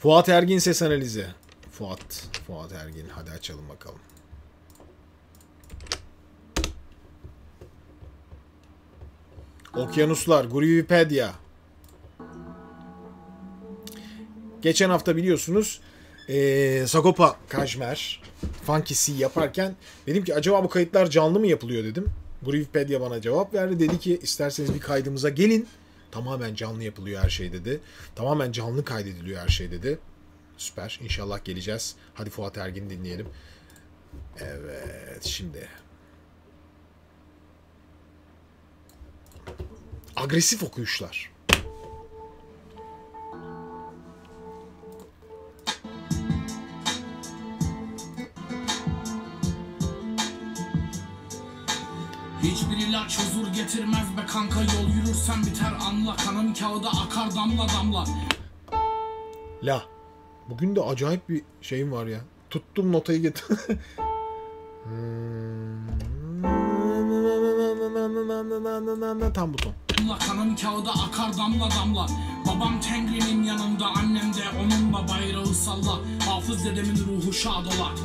Fuat Ergin ses analizi. Fuat Ergin. Hadi açalım bakalım. Okyanuslar. Groovepedia. Geçen hafta biliyorsunuz Sagopa Kajmer Funky C yaparken dedim ki acaba bu kayıtlar canlı mı yapılıyor dedim. Groovepedia bana cevap verdi. Dedi ki isterseniz bir kaydımıza gelin. Tamamen canlı yapılıyor her şey dedi. Tamamen canlı kaydediliyor her şey dedi. Süper. İnşallah geleceğiz. Hadi Fuat Ergin'i dinleyelim. Evet şimdi. Agresif okuyuşlar. Hiçbir ilaç huzur getirmez be kanka, yol yürürsen biter anla, kanım kağıda akar damla damla. La. Bugün de acayip bir şeyim var ya. Tuttum notayı getir. Tam buton. Kanım kağıda akar damla damla. Babam Tengri'nin yanında, annem de onunla bayrağı salla. Hafız dedemin ruhu şad ola.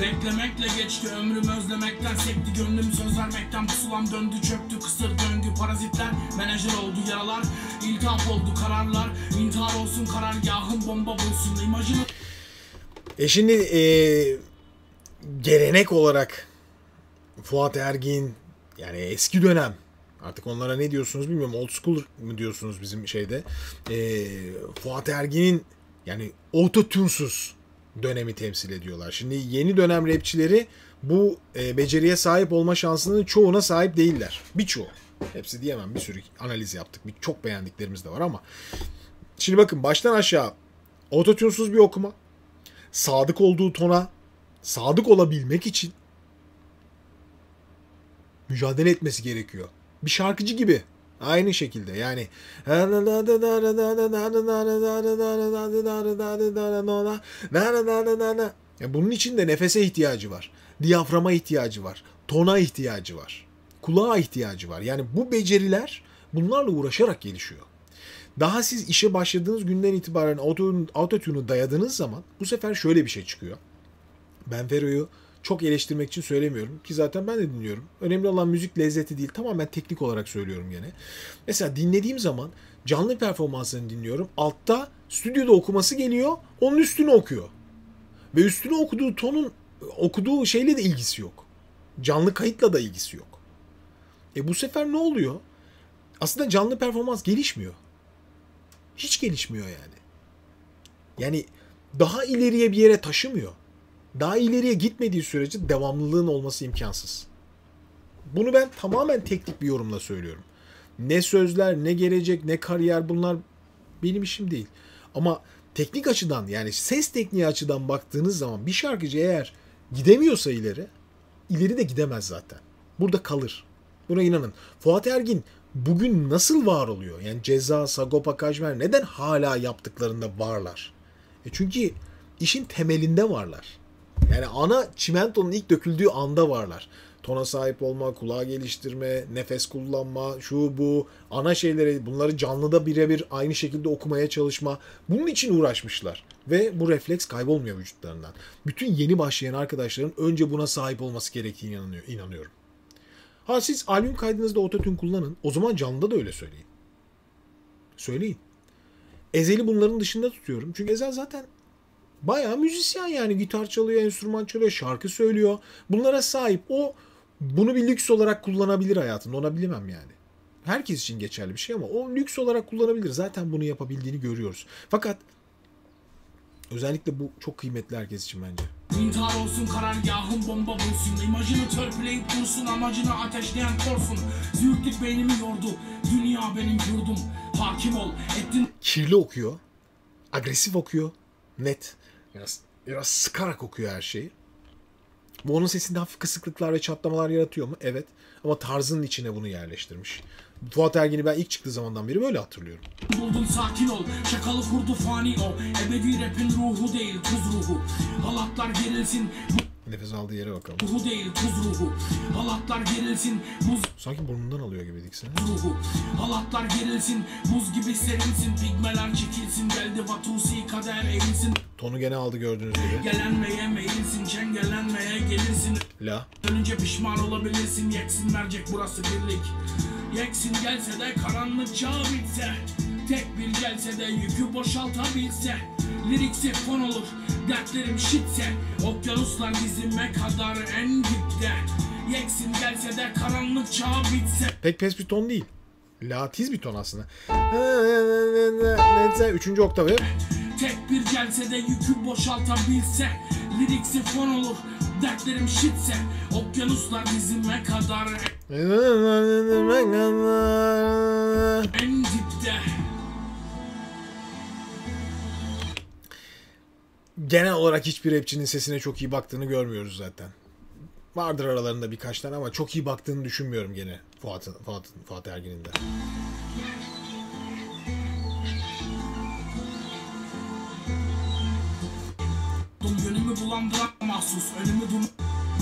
Beklemekle geçti ömrüm, özlemekten sekti gönlüm, söz vermekten pusulam döndü çöktü kısır döngü, parazitler menajer oldu yaralar, iltihap oldu kararlar, intihar olsun karargahım, bomba bulsun imajını. Şimdi gelenek olarak Fuat Ergin, yani eski dönem, artık onlara ne diyorsunuz bilmiyorum, old school mu diyorsunuz bizim şeyde, Fuat Ergin'in yani autotune'suz dönemi temsil ediyorlar. Şimdi yeni dönem rapçileri bu beceriye sahip olma şansının çoğuna sahip değiller. Birçoğu. Hepsi diyemem, bir sürü analiz yaptık. Çok beğendiklerimiz de var ama. Şimdi bakın baştan aşağı autotune'suz bir okuma. Sadık olduğu tona sadık olabilmek için mücadele etmesi gerekiyor. Bir şarkıcı gibi. Aynı şekilde yani. Bunun için de nefese ihtiyacı var. Diyaframa ihtiyacı var. Tona ihtiyacı var. Kulağa ihtiyacı var. Yani bu beceriler bunlarla uğraşarak gelişiyor. Daha siz işe başladığınız günden itibaren autotune'u dayadığınız zaman bu sefer şöyle bir şey çıkıyor. Ben Fero'yu çok eleştirmek için söylemiyorum ki zaten ben de dinliyorum. Önemli olan müzik lezzeti değil, tamamen teknik olarak söylüyorum gene. Mesela dinlediğim zaman canlı performansını dinliyorum. Altta stüdyoda okuması geliyor, onun üstüne okuyor. Ve üstüne okuduğu tonun okuduğu şeyle de ilgisi yok. Canlı kayıtla da ilgisi yok. Bu sefer ne oluyor? Aslında canlı performans gelişmiyor. Hiç gelişmiyor yani. Yani daha ileriye bir yere taşımıyor. Daha ileriye gitmediği sürece devamlılığın olması imkansız. Bunu ben tamamen teknik bir yorumla söylüyorum. Ne sözler, ne gelecek, ne kariyer, bunlar benim işim değil. Ama teknik açıdan, yani ses tekniği açıdan baktığınız zaman bir şarkıcı eğer gidemiyorsa ileri de gidemez zaten. Burada kalır. Buna inanın. Fuat Ergin bugün nasıl var oluyor? Yani Ceza, Sagopa Kajmer neden hala yaptıklarında varlar? Çünkü işin temelinde varlar. Yani ana çimentonun ilk döküldüğü anda varlar. Tona sahip olma, kulağı geliştirme, nefes kullanma, şu bu, ana şeyleri, bunları canlıda birebir aynı şekilde okumaya çalışma. Bunun için uğraşmışlar. Ve bu refleks kaybolmuyor vücutlarından. Bütün yeni başlayan arkadaşların önce buna sahip olması gerektiğine inanıyorum. Ha siz albüm kaydınızda autotune kullanın. O zaman canlıda da öyle söyleyin. Söyleyin. Ezel'i bunların dışında tutuyorum. Çünkü Ezel zaten bayağı müzisyen yani. Gitar çalıyor, enstrüman çalıyor, şarkı söylüyor. Bunlara sahip. O bunu bir lüks olarak kullanabilir hayatında. Ona bilemem yani. Herkes için geçerli bir şey ama o lüks olarak kullanabilir. Zaten bunu yapabildiğini görüyoruz. Fakat özellikle bu çok kıymetli herkes için bence. İntihar olsun karargahım, bomba bulsun. İmajını törpüleyip dursun, amacını ateşleyen korsun. Züğürtlük beynimi yordu, dünya benim yurdum. Hakim ol, ettin. Kirli okuyor. Agresif okuyor. Net. Biraz sıkarak okuyor her şeyi. Bu onun sesinde hafif kısıklıklar ve çatlamalar yaratıyor mu? Evet. Ama tarzının içine bunu yerleştirmiş. Fuat Ergin'i ben ilk çıktığı zamandan beri böyle hatırlıyorum. Buldun sakin ol, şakalı kurdu fani o. Ebedi rapin ruhu değil, kız ruhu. Halatlar gerilsin. Nefes aldığı yere bakalım. Ruhu değil tuz ruhu. Halatlar gerilsin buz Sanki burnundan alıyor gibi diksene. ruhu. Halatlar gerilsin buz gibi serinsin. Pigmeler çekilsin geldi vatusi kader eğilsin. Tonu gene aldı gördüğünüz gibi. Gelenmeye meyilsin çengelenmeye gelirsin. La. Dönünce pişman olabilirsin. Yeksin mercek burası birlik. Yeksin gelse de karanlık çağ bitse. Tek bir gelse de yükü boşaltabilse. Liriksi fon olur dertlerim şitse. Okyanuslar dizime kadar en dipte. Yeksin gelse de karanlık çağ bitse. Pek pes bir ton değil. La tiz bir ton aslında. Üçüncü oktavı. Tek bir gelse de yükü boşaltabilse. Liriksi fon olur dertlerim şitse. Okyanuslar dizime kadar en dipte. Genel olarak hiçbir rapçinin sesine çok iyi baktığını görmüyoruz zaten. Vardır aralarında birkaç tane ama çok iyi baktığını düşünmüyorum gene Fuat Ergin'in de. Yönümü bulandıran mahsus, önümü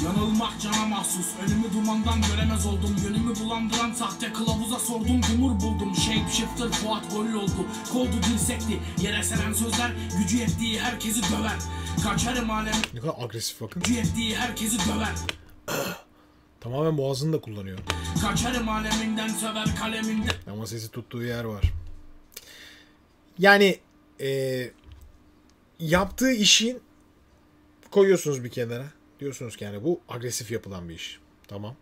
yanılmak cana mahsus, önümü dumandan göremez oldum. Yönümü bulandıran sahte kılavuza sordum, dumur buldum. Shapeshifter Fuat Goril oldu, koldu dil sekti. Yere seren sözler gücü yettiği herkesi döver. Kaçarım alem. Ne kadar agresif bakın. Gücü yettiği herkesi döver. Tamamen boğazını da kullanıyor. Kaçarım aleminden söver kaleminden. Ama sesi tuttuğu yer var. Yani yaptığı işin koyuyorsunuz bir kenara. Diyorsunuz ki yani bu agresif yapılan bir iş. Tamam.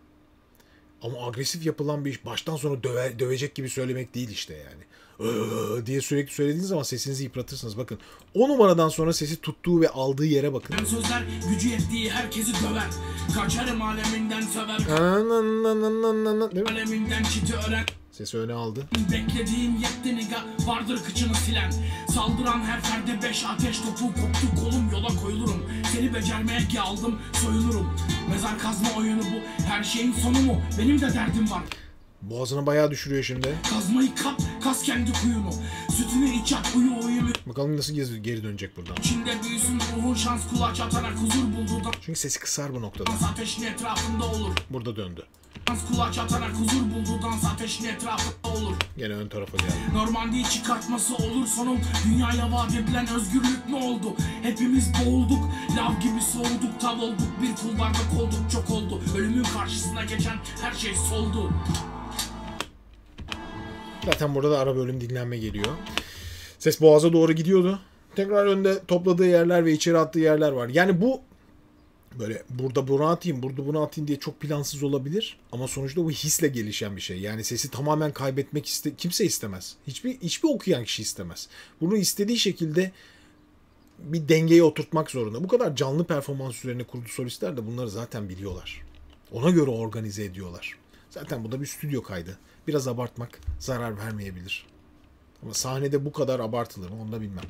Ama agresif yapılan bir iş baştan sona dövecek gibi söylemek değil işte yani. Diye sürekli söylediğiniz zaman sesinizi yıpratırsınız. Bakın 10 numaradan sonra sesi tuttuğu ve aldığı yere bakın. Sözler gücü yettiği herkesi döver. Kaçarım aleminden söver kaleminden çiti ören. Sesi öne aldı. Beklediğim yetti niga vardır kıçını silen. Saldıran her ferde 5 ateş topu koptu kolum yola koyulurum. Seni becermeye aldım soyulurum. Mezar kazma oyunu bu her şeyin sonu mu? Benim de derdim var. Boğazına bayağı düşürüyor şimdi. Kazmayı kap, kaz kendi kuyunu. Sütünü iç at, uyu. Bakalım nasıl geri dönecek buradan. İçinde büyüsün ruhun şans kulaç atarak huzur buldu da. Çünkü sesi kısar bu noktada. Dans ateşin etrafında olur. Burada döndü. Dans kulaç atarak huzur buldu. Dans ateşin etrafında olur. Gene ön tarafa geldi. Normandiyi çıkartması olur sonum. Dünyaya vaat edilen özgürlük mü oldu? Hepimiz boğulduk, lav gibi soğuduk, tav olduk. Bir kulvarda olduk, çok oldu. Ölümün karşısına geçen her şey soldu. Zaten burada da ara bölüm dinlenme geliyor. Ses boğaza doğru gidiyordu. Tekrar önde topladığı yerler ve içeri attığı yerler var. Yani bu böyle burada bunu atayım, burada bunu atayım diye çok plansız olabilir. Ama sonuçta bu hisle gelişen bir şey. Yani sesi tamamen kaybetmek kimse istemez. Hiçbir okuyan kişi istemez. Bunu istediği şekilde bir dengeye oturtmak zorunda. Bu kadar canlı performans üzerine kurulu solistler de bunları zaten biliyorlar. Ona göre organize ediyorlar. Zaten bu da bir stüdyo kaydı. Biraz abartmak zarar vermeyebilir. Ama sahnede bu kadar abartılır mı onu da bilmem.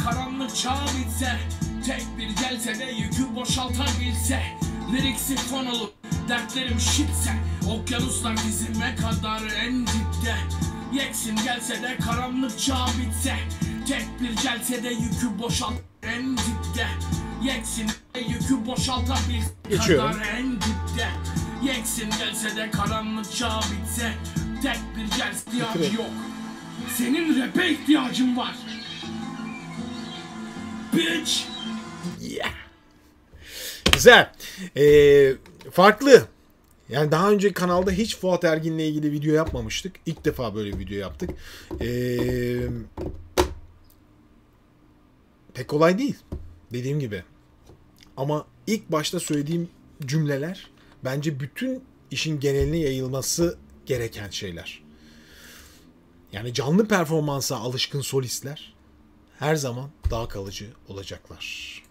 Karanlık çağ bitse, tek bir gelse de yükü boşaltabilse. Liriksi fon olur, dertlerim şitse. Okyanuslar dizime kadar en dipte. Yeksin gelse de karanlık çağ bitse. Tek bir gelse de yükü boşalt en dipte. Yeksin de yükü boşaltabilse. Geçiyorum. Kadar en dipte. Yeksin gelse de karanlık çağ bitse. Tek bir gelse ihtiyacı yok. Senin rap'e ihtiyacın var. Bitch. Yeah. Güzel. Farklı. Yani daha önce kanalda hiç Fuat Ergin'le ilgili video yapmamıştık. İlk defa böyle bir video yaptık. Pek kolay değil. Dediğim gibi. Ama ilk başta söylediğim cümleler bence bütün işin geneline yayılması gereken şeyler. Yani canlı performansa alışkın solistler her zaman daha kalıcı olacaklar.